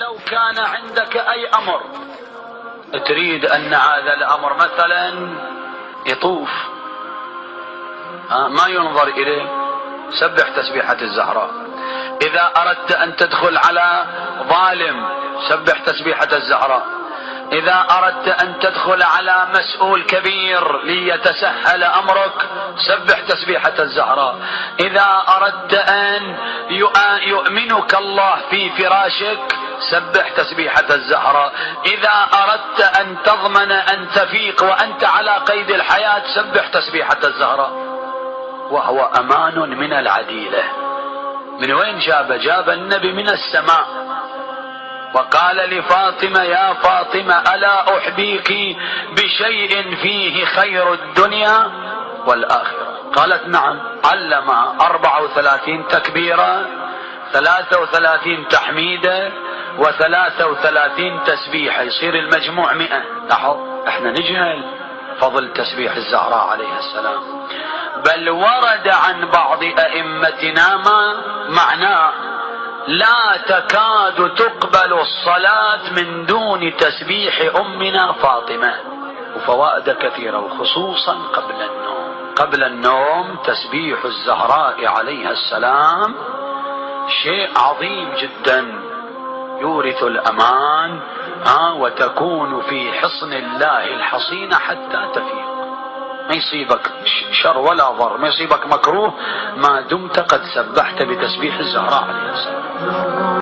لو كان عندك أي أمر تريد أن هذا الأمر مثلا يطوف ما ينظر إليه، سبح تسبيحة الزهراء. إذا أردت أن تدخل على ظالم سبح تسبيحة الزهراء. إذا أردت أن تدخل على مسؤول كبير ليتسهل أمرك سبح تسبيحة الزهراء. إذا أردت أن يؤمنك الله في فراشك سبح تسبيحة الزهراء. إذا أردت أن تضمن أن تفيق وأنت على قيد الحياة سبح تسبيحة الزهراء. وهو أمان من العديلة. من وين جاب النبي من السماء، وقال لفاطمة: يا فاطمة ألا أحبيك بشيء فيه خير الدنيا والآخرة؟ قالت: نعم. علمها 34 تكبيرة، 33 تحميدة، و33 تسبيحة، يصير المجموع 100. لاحظ احنا نجهل فضل تسبيح الزهراء عليه السلام، بل ورد عن بعض أئمتنا ما معناه: لا تكاد تقبل الصلاة من دون تسبيح أمنا فاطمة. وفوائد كثيرة، وخصوصا قبل النوم تسبيح الزهراء عليها السلام شيء عظيم جدا، يورث الأمان وتكون في حصن الله الحصين حتى تفيق. ما يصيبك شر ولا ضر، ما يصيبك مكروه ما دمت قد سبحت بتسبيح الزهراء عليه السلام.